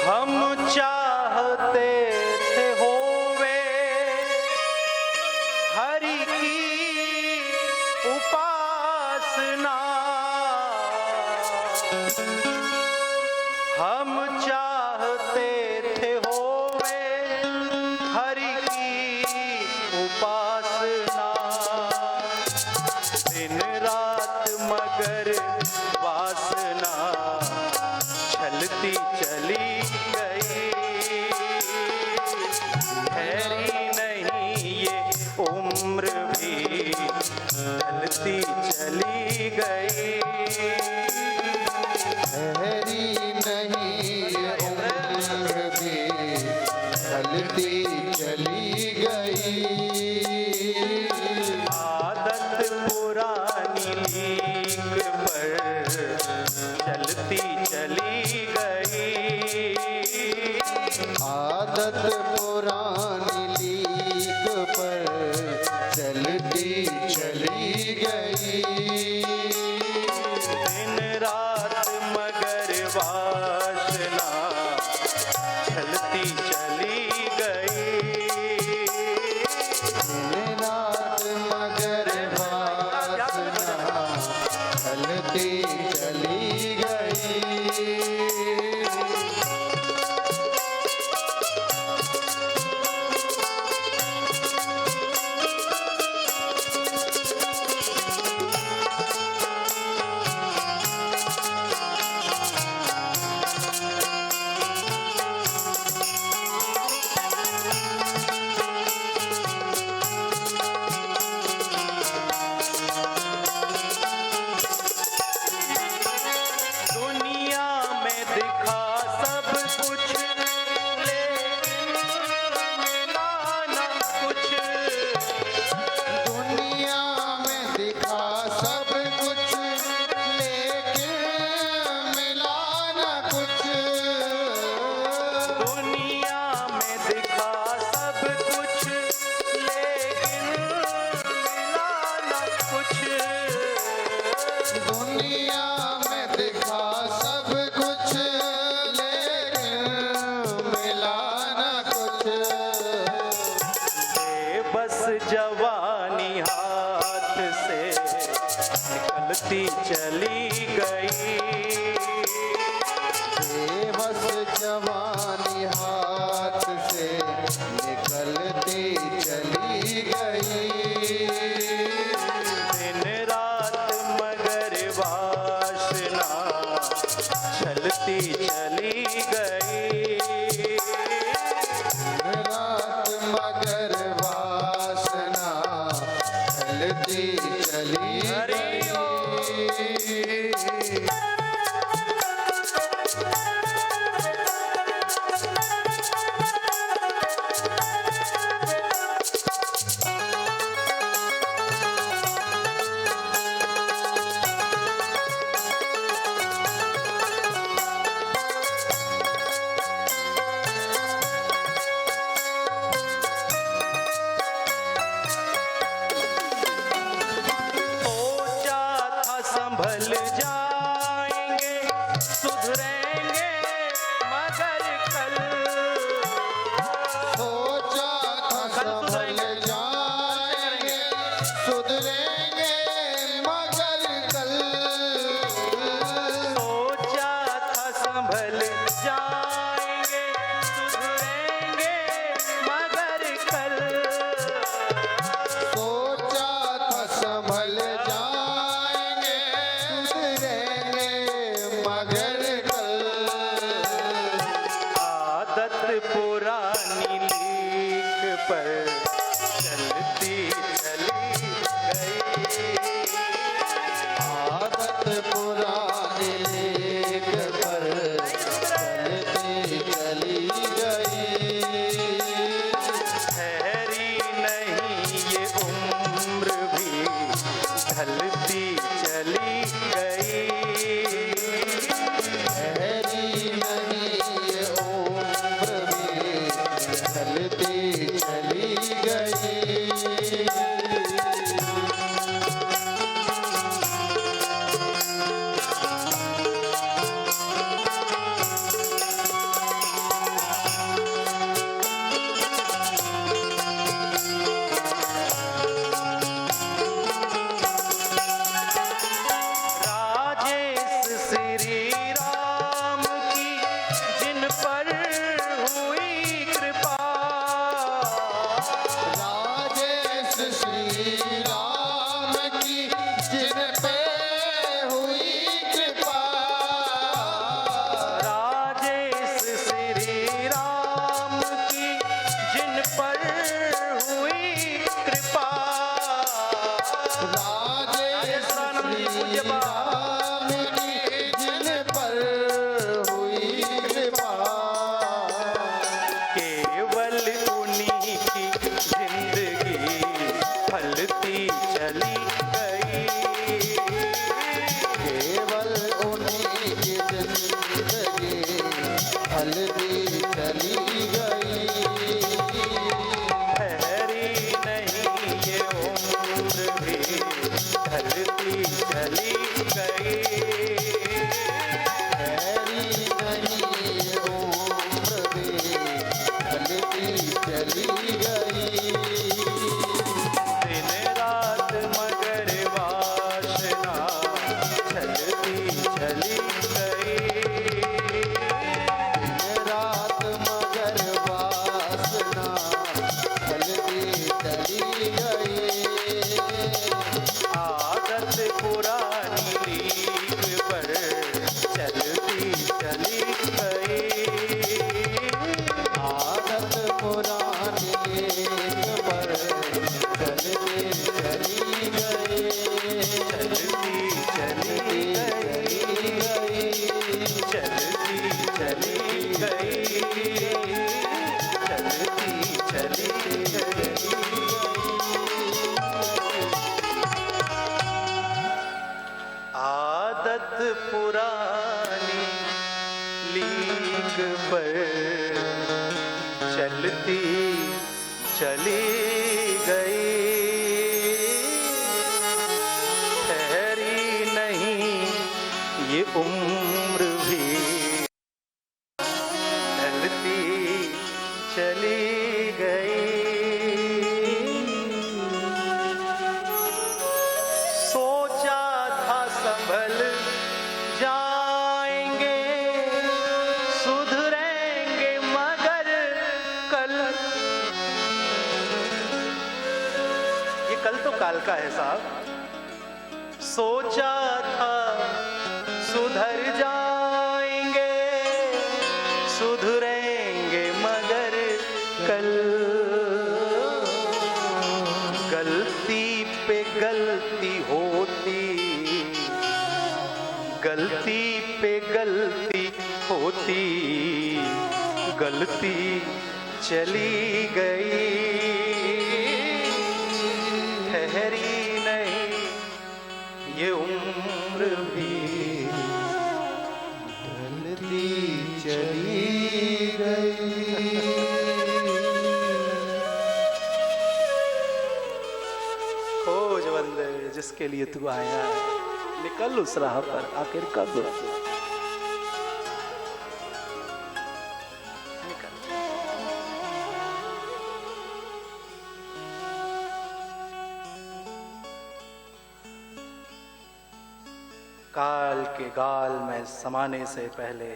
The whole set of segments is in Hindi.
हम चाहते थे होवे हरि की उपासना, हम चाहते थे होवे हरि की उपासना। दिन रात मगर वासना चलती चली गई, ठहरी नहीं ये उम्र भी चलती चली गई। ठहरी नहीं ये उम्र भी चलती चली गई। आदत पुरानी लीक पर चलती चली गई, आदत पुरानी लीक पर चलती चली गई। दिन रात मगर वासना चलती चली गई, दिन रात मगर वासना चलती चली गई। दुनिया में दिखा सब कुछ लेकिन मिला ना कुछ, दुनिया में दिखा सब कुछ लेकिन मिला न कुछ। दुनिया में दिखा सब कुछ लेकिन मिला ना कुछ। दुनिया में दिखा सब कुछ लेकिन मिला न कुछ। बेबस जवानी हाथ से निकलती चली गई, बेबस जवानी हाथ से निकलती चली गई। दिन रात मगर वासना चलती चली गई, रात मगर वासना चलती चली हरि गई। सोचा था संभल जाएंगे सुधरेंगे मगर कल, सोचा था संभल जाएंगे सुधरेंगे मगर कल। सोचा था संभल जाएंगे सुधरेंगे मगर कल, सोचा था संभल जाएंगे सुधरेंगे मगर कल। आदत पुरानी लीक पर चलती चली गई, आदत पुरानी लेख पर चलती ढलती चली गई। ठहरी नहीं ये उम्र भी ढलती चली गई। ठहरी नहीं ये उम्र भी ढलती चली गई। दिन रात मगर वासना चलती चली गई। रात मगर वासना ढलती चली गई। आदत पुरानी लीक पर चलती चली गई। आदत पुरानी लेक पर चलती चली गई। चलती चली गई। चलती चली गई। चलती चली गई। आदत पुरानी लीक पर चलती चली गई। ठहरी नहीं ये उम्र भी ढलती चली गई। सोचा था संभल जाएंगे सुधरेंगे मगर कल। ये कल तो काल का है साहब। सोचा था सुधर जाएंगे सुधरेंगे मगर कल। गलती पे गलती होती, गलती पे गलती होती, गलती चली गई। ठहरी नहीं ये उम्र भी ढलती चली गई। खोज बंदे जिसके लिए तू आया है, निकल उस राह पर आखिर कब। निकल। काल के गाल में समाने से पहले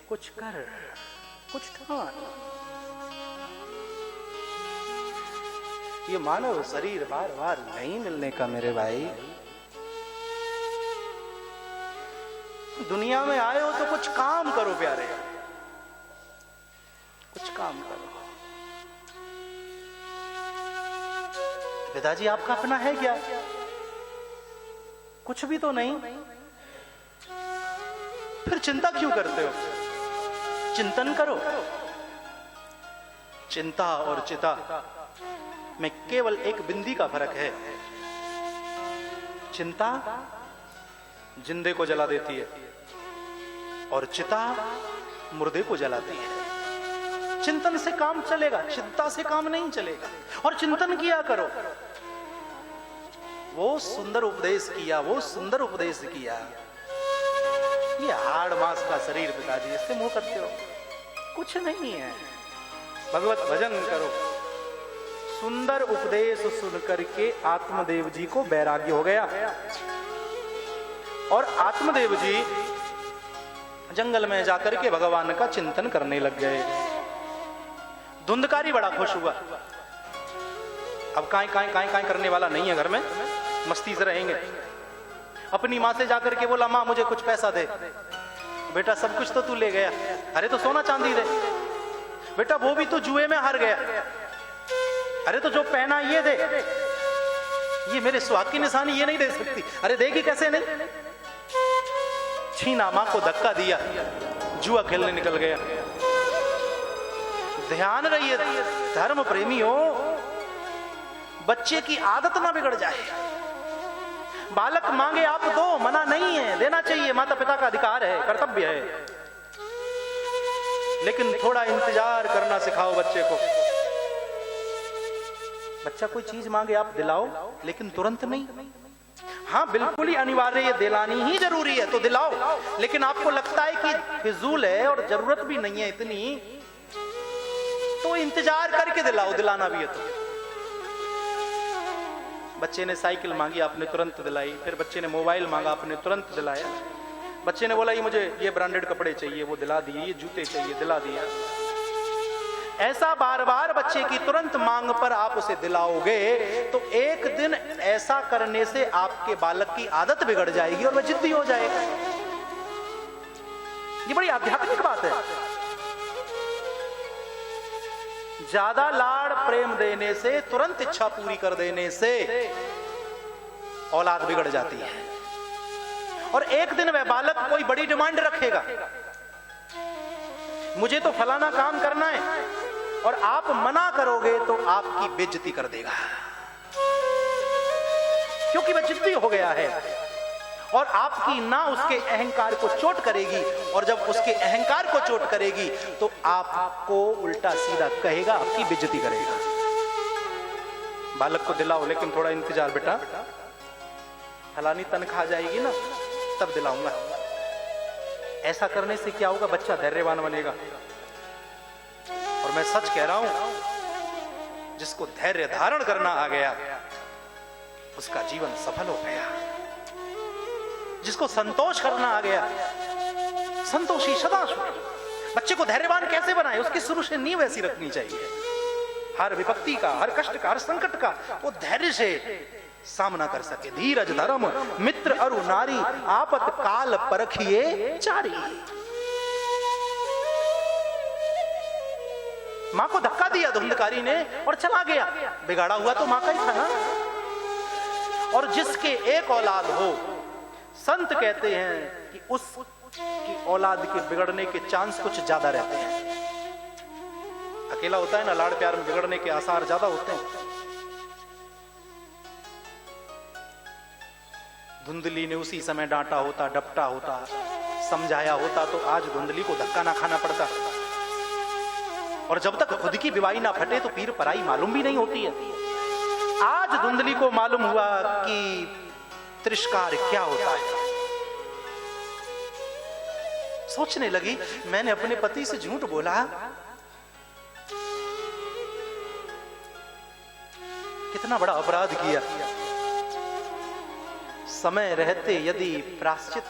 कुछ कर, कुछ ठान। ये मानव शरीर बार बार नहीं मिलने का मेरे भाई। दुनिया में आए हो तो कुछ काम करो प्यारे, कुछ काम करो। पिताजी आपका अपना है क्या? कुछ भी तो नहीं। फिर चिंता क्यों करते हो? चिंतन करो। चिंता और चिता में केवल एक बिंदी का फर्क है। चिंता जिंदे को जला देती है और चिता मुर्दे को जलाती है। चिंतन से काम चलेगा, चिंता से काम नहीं चलेगा। और चिंतन किया करो। वो सुंदर उपदेश किया, वो सुंदर उपदेश किया। ये हाड़ मांस का शरीर पिताजी, इससे मोह करते हो? कुछ नहीं है। भगवत भजन करो। सुंदर उपदेश सुन करके आत्मदेव जी को वैराग्य हो गया और आत्मदेव जी जंगल में जाकर के भगवान का चिंतन करने लग गए। धुंधकारी बड़ा खुश हुआ। अब काई काई काई काई करने वाला नहीं है घर में, मस्ती से रहेंगे। अपनी माँ से जाकर के बोला, माँ मुझे कुछ पैसा दे। बेटा सब कुछ तो तू ले गया। अरे तो सोना चांदी दे। बेटा वो भी तो जुए में हार गया। अरे तो जो पहना ये दे। ये मेरे सुहाग की निशानी, ये नहीं दे सकती। अरे देगी कैसे नहीं? छीना, माँ को धक्का दिया, जुआ खेलने निकल गया। ध्यान रहिए धर्म प्रेमी हो, बच्चे की आदत ना बिगड़ जाए। बालक मांगे आप दो, मना नहीं है, देना चाहिए, माता पिता का अधिकार है, कर्तव्य है। लेकिन थोड़ा इंतजार करना सिखाओ बच्चे को। बच्चा कोई चीज मांगे आप दिलाओ, लेकिन तुरंत नहीं। हाँ बिल्कुल ही अनिवार्य, ये दिलानी ही जरूरी है तो दिलाओ, लेकिन आपको लगता है कि फिजूल है और जरूरत भी नहीं है इतनी, तो इंतजार करके दिलाओ, दिलाना भी है तो। बच्चे ने साइकिल मांगी, आपने तुरंत दिलाई। फिर बच्चे ने मोबाइल मांगा, आपने तुरंत दिलाया। बच्चे ने बोला ये मुझे ये ब्रांडेड कपड़े चाहिए, वो दिला दिए। ये जूते चाहिए, दिला दिया। ऐसा बार बार बच्चे की तुरंत मांग पर आप उसे दिलाओगे तो एक दिन ऐसा करने से आपके बालक की आदत बिगड़ जाएगी और वह जिद्दी हो जाएगा। ये बड़ी आध्यात्मिक बात है। ज्यादा लाड़ प्रेम देने से, तुरंत इच्छा पूरी कर देने से औलाद बिगड़ जाती है। और एक दिन वह बालक कोई बड़ी डिमांड रखेगा, मुझे तो फलाना काम करना है, और आप मना करोगे तो आपकी बेइज्जती कर देगा, क्योंकि वह जिद्दी हो गया है। और आपकी ना उसके अहंकार को चोट करेगी, और जब उसके अहंकार को चोट करेगी तो आपको उल्टा सीधा कहेगा, आपकी बेइज्जती करेगा। बालक को दिलाओ, लेकिन थोड़ा इंतजार बेटा, फलानी तनख्वाह जाएगी ना तब दिलाऊंगा। ऐसा करने से क्या होगा, बच्चा धैर्यवान बनेगा। और मैं सच कह रहा हूं, जिसको धैर्य धारण करना आ गया उसका जीवन सफल हो गया। जिसको संतोष करना आ गया, संतोषी सदा। बच्चे को धैर्यवान कैसे बनाए, उसकी शुरू से नींव ऐसी रखनी चाहिए। हर विपत्ति का, हर कष्ट का, हर संकट का वो धैर्य से सामना कर सके। धीरज धर्म मित्र अरु नारी, आपत काल परखिए चारी। मां को धक्का दिया धुंधकारी ने और चला गया, बिगाड़ा हुआ तो मां का ही था ना। और जिसके एक औलाद हो, संत कहते हैं कि उसकी औलाद के बिगड़ने के चांस कुछ ज्यादा रहते हैं। अकेला होता है ना, लाड़ प्यार में बिगड़ने के आसार ज्यादा होते हैं। धुंधली ने उसी समय डांटा होता, डपटा होता, समझाया होता तो आज धुंधली को धक्का ना खाना पड़ता। और जब तक खुद की विवाही ना फटे तो पीर पराई मालूम भी नहीं होती है। आज धुंधली को मालूम हुआ कि तिरस्कार क्या होता है। सोचने लगी, मैंने अपने पति से झूठ बोला, कितना बड़ा अपराध किया। समय रहते यदि प्रायश्चित